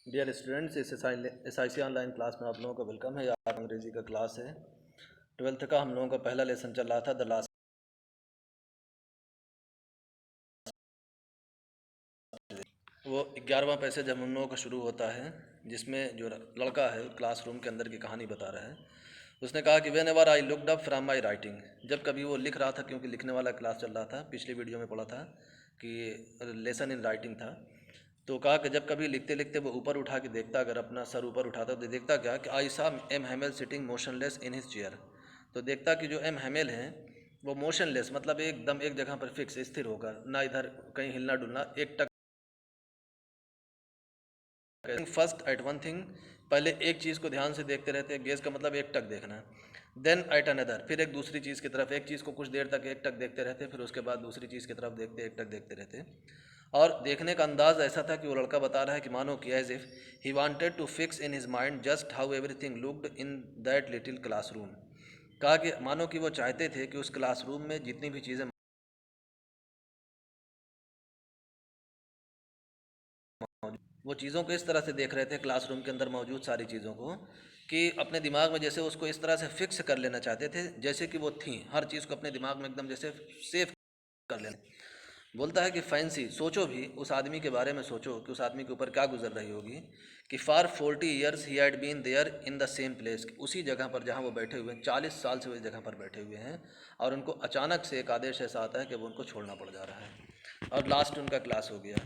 Dear students, इस SIC online class में आप लोगों का वेलकम है। आज अंग्रेजी का क्लास है। 12th का हम लोगों का पहला लेसन चल रहा था द लास्ट। वो 11वां पैसेज हम लोगों का शुरू होता है, जिसमें जो लड़का है क्लासरूम के अंदर की कहानी बता रहा है। उसने कहा कि when ever I looked up from my writing, जब कभी वो लिख रहा था, क्योंकि लिखने वाला क्लास चल रहा था। पिछली वीडियो में पढ़ा था कि लेसन इन राइटिंग था। तो कहा कि जब कभी लिखते लिखते वो ऊपर उठा के देखता, अगर अपना सर ऊपर उठाता तो देखता क्या कि I saw M Hamel sitting motionless in his chair. तो देखता कि जो एम हैमेल हैं वो मोशनलेस, मतलब एकदम एक जगह पर फिक्स स्थिर होकर, ना इधर कहीं हिलना डुलना, एक टक। फर्स्ट एट वन थिंग, पहले एक चीज़ को ध्यान से देखते रहते। गेज का मतलब एक टक देखना। देन एट अनदर, फिर एक दूसरी चीज़ की तरफ, एक चीज़ को कुछ देर तक एक टक देखते रहते, फिर उसके बाद दूसरी चीज़ की तरफ देखते, एक टक देखते रहते। और देखने का अंदाज़ ऐसा था कि वो लड़का बता रहा है कि मानो कि as if he wanted to fix in his mind just how everything looked in that little classroom. कहा कि मानो कि वो चाहते थे कि उस क्लासरूम में जितनी भी चीज़ें, वो चीज़ों को इस तरह से देख रहे थे क्लासरूम के अंदर मौजूद सारी चीज़ों को, कि अपने दिमाग में जैसे उसको इस तरह से फिक्स कर लेना चाहते थे जैसे कि वो थी, हर चीज़ को अपने दिमाग में एकदम जैसे सेफ कर लेना। बोलता है कि फैंसी, सोचो भी उस आदमी के बारे में, सोचो कि उस आदमी के ऊपर क्या गुजर रही होगी कि for 40 years he had been there in the same place, उसी जगह पर जहाँ वो बैठे हुए हैं, 40 साल से वो इस जगह पर बैठे हुए हैं, और उनको अचानक से एक आदेश ऐसा आता है कि वो उनको छोड़ना पड़ जा रहा है, और लास्ट उनका क्लास हो गया।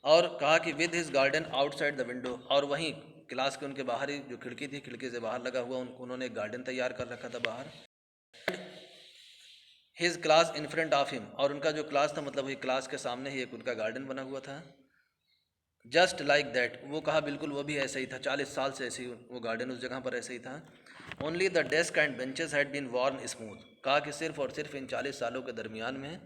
और कहा कि with his garden outside the window, और वहीं क्लास के उनके बाहर ही जो खिड़की थी, खिड़की से बाहर लगा हुआ उन्होंने एक गार्डन तैयार कर रखा था बाहर। His class in front of him, और उनका जो क्लास था मतलब वही क्लास के सामने ही एक उनका गार्डन बना हुआ था। जस्ट लाइक दैट, वो कहा बिल्कुल वो भी ऐसा ही था, 40 साल से ऐसे ही वो गार्डन उस जगह पर ऐसे ही था। Only the desk and benches had been worn smooth, कहा कि सिर्फ और सिर्फ इन 40 सालों के दरमियान में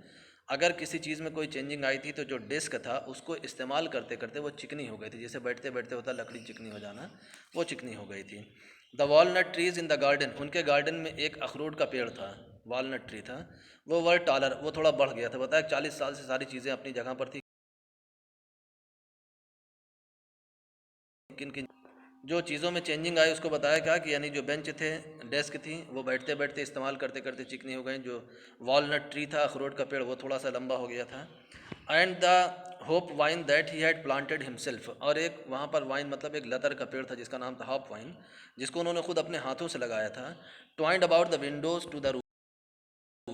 अगर किसी चीज़ में कोई चेंजिंग आई थी तो जो डेस्क था उसको इस्तेमाल करते करते वो चिकनी हो गई थी, जैसे बैठते बैठते होता लकड़ी चिकनी हो जाना, वो चिकनी हो गई थी। The walnut trees in the garden, उनके गार्डन में एक अखरोट का पेड़ था, वॉलनट ट्री था। वो वर टॉलर, वो थोड़ा बढ़ गया था। बताया 40 साल से सारी चीज़ें अपनी जगह पर थी, किन किन जो चीज़ों में चेंजिंग आई उसको बताया क्या कि यानी जो बेंच थे, डेस्क थी, वो बैठते बैठते इस्तेमाल करते करते चिकनी हो गई। जो वॉलनट ट्री था, अखरोट का पेड़, वो थोड़ा सा लंबा हो गया था। And the hope wine that he had planted himself, और एक वहाँ पर वाइन मतलब एक लतर का पेड़ था जिसका नाम था हॉप वाइन, जिसको उन्होंने खुद अपने हाथों से लगाया था। Twined about the windows to the roof,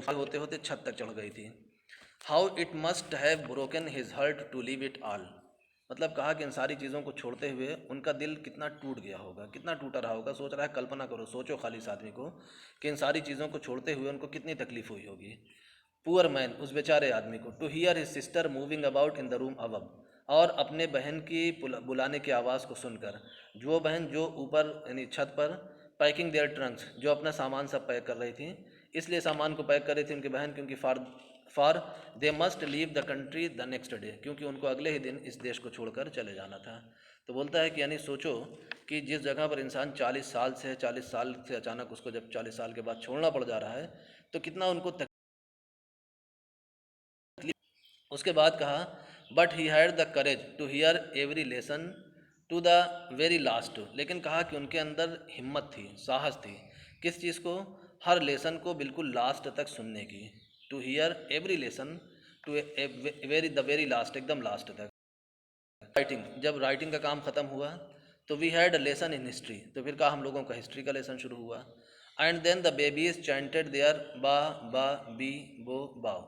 होते होते छत तक चढ़ गई थी। How it must have broken his heart to leave it all, मतलब कहा कि इन सारी चीज़ों को छोड़ते हुए उनका दिल कितना टूट गया होगा, कितना टूटा रहा होगा। सोच रहा है, कल्पना करो, सोचो खाली इस आदमी को कि इन सारी चीज़ों को छोड़ते हुए उनको कितनी तकलीफ हुई होगी। पुअर मैन, उस बेचारे आदमी को, to hear his sister moving about in the room above, और अपने बहन की बुलाने की आवाज़ को सुनकर, जो बहन जो ऊपर यानी छत पर, पैकिंग देयर ट्रंक्स, जो अपना सामान सब पैक कर रही थी। इसलिए सामान को पैक कर रही थी उनकी बहन क्योंकि for they must leave the country the next day, क्योंकि उनको अगले ही दिन इस देश को छोड़कर चले जाना था। तो बोलता है कि यानी सोचो कि जिस जगह पर इंसान 40 साल से 40 साल से अचानक उसको जब 40 साल के बाद छोड़ना पड़ जा रहा है तो कितना उनको तकलीफ। उसके बाद कहा but he had the courage to hear every lesson to the very last, लेकिन कहा कि उनके अंदर हिम्मत थी, साहस थी, किस चीज़ को, हर लेसन को बिल्कुल लास्ट तक सुनने की। To hear every lesson to very the very last, एकदम लास्ट तक। राइटिंग, जब राइटिंग का काम ख़त्म हुआ तो we had a lesson in history, तो फिर कहा हम लोगों का हिस्ट्री का लेसन शुरू हुआ। And then the babies chanted their ba ba B बो बाव,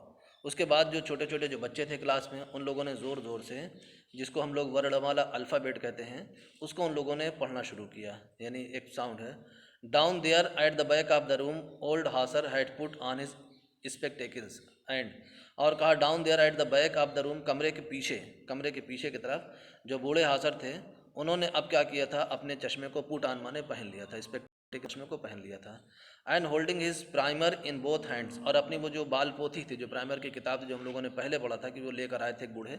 उसके बाद जो छोटे छोटे जो बच्चे थे क्लास में, उन लोगों ने ज़ोर ज़ोर से, जिसको हम लोग वर्णमाला अल्फ़ाबेट कहते हैं, उसको उन लोगों ने पढ़ना शुरू किया, यानी एक साउंड है। Down there at the back of the room old Hasser had put on his spectacles and, और कहा down there at the back of the room, कमरे के पीछे की तरफ जो बूढ़े हासर थे, उन्होंने अब क्या किया था, अपने चश्मे को पुट ऑन माने पहन लिया था, स्पेक्टेकल चश्मे को पहन लिया था। And holding his primer in both hands, और अपनी वो जो बाल पोथी थी, जो प्राइमर की किताब थी, जो हम लोगों ने पहले पढ़ा था कि वो लेकर आए थे बूढ़े,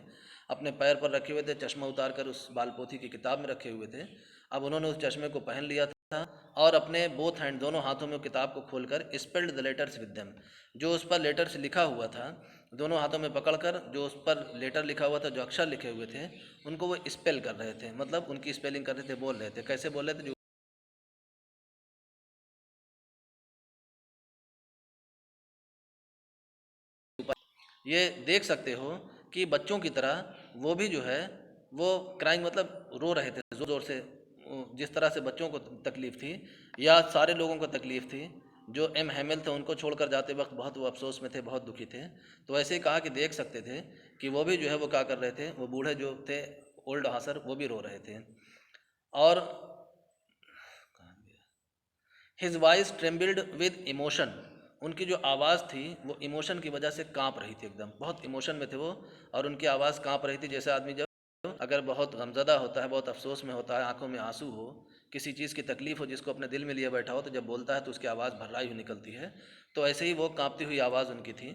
अपने पैर पर रखे हुए थे, चश्मा उतार कर उस बाल पोथी की किताब में रखे हुए थे। अब उन्होंने उस चश्मे को पहन लिया था, और अपने बोथ हैंड, दोनों हाथों में किताब को खोलकर spelled the letters with them, जो उस पर लेटर्स लिखा हुआ था दोनों हाथों में पकड़कर जो उस पर लेटर लिखा हुआ था, जो अक्षर लिखे हुए थे, उनको वो स्पेल कर रहे थे, मतलब उनकी स्पेलिंग कर रहे थे, बोल रहे थे। कैसे बोल रहे थे? जो ये देख सकते हो कि बच्चों की तरह वो भी जो है वो क्राइंग, मतलब रो रहे थे जोर जोर से। जिस तरह से बच्चों को तकलीफ़ थी या सारे लोगों को तकलीफ़ थी, जो एम हैमिल थे उनको छोड़कर जाते वक्त बहुत वो अफसोस में थे, बहुत दुखी थे। तो ऐसे ही कहा कि देख सकते थे कि वो भी जो है वो क्या कर रहे थे, वो बूढ़े जो थे, ओल्ड हासर, वो भी रो रहे थे। और his voice trembled with emotion, उनकी जो आवाज़ थी वो इमोशन की वजह से कांप रही थी, एकदम बहुत इमोशन में थे वो, और उनकी आवाज़ कांप रही थी। जैसे आदमी जब अगर बहुत गमज़दा होता है, बहुत अफसोस में होता है, आंखों में आंसू हो, किसी चीज़ की तकलीफ़ हो जिसको अपने दिल में लिए बैठा हो, तो जब बोलता है तो उसकी आवाज़ भर्राई हुई निकलती है। तो ऐसे ही वो कांपती हुई आवाज़ उनकी थी।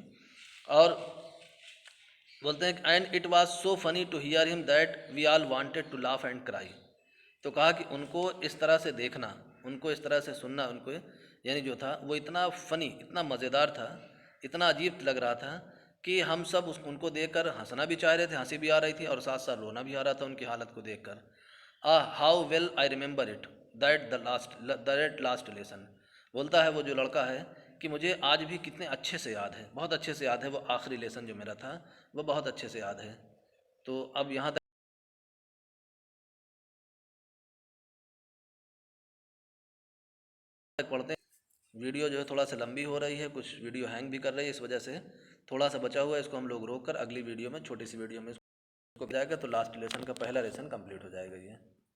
और बोलते हैं and it was so funny to hear him that we all wanted to laugh and cry. तो कहा कि उनको इस तरह से देखना, उनको इस तरह से सुनना, उनको यानी जो था वो इतना फ़नी, इतना मज़ेदार था, इतना अजीब लग रहा था कि हम सब उनको देखकर हंसना भी चाह रहे थे, हंसी भी आ रही थी, और साथ साथ रोना भी आ रहा था उनकी हालत को देखकर। How well I remember it that last lesson. बोलता है वो जो लड़का है कि मुझे आज भी कितने अच्छे से याद है, बहुत अच्छे से याद है, वो आखिरी लेसन जो मेरा था वो बहुत अच्छे से याद है। तो अब यहाँ तक पढ़ते हैं। वीडियो जो है थोड़ा सा लंबी हो रही है, कुछ वीडियो हैंग भी कर रही है, इस वजह से थोड़ा सा बचा हुआ है, इसको हम लोग रोक कर अगली वीडियो में, छोटी सी वीडियो में इसको जाएगा, तो लास्ट लेसन का पहला लेसन कंप्लीट हो जाएगा ये।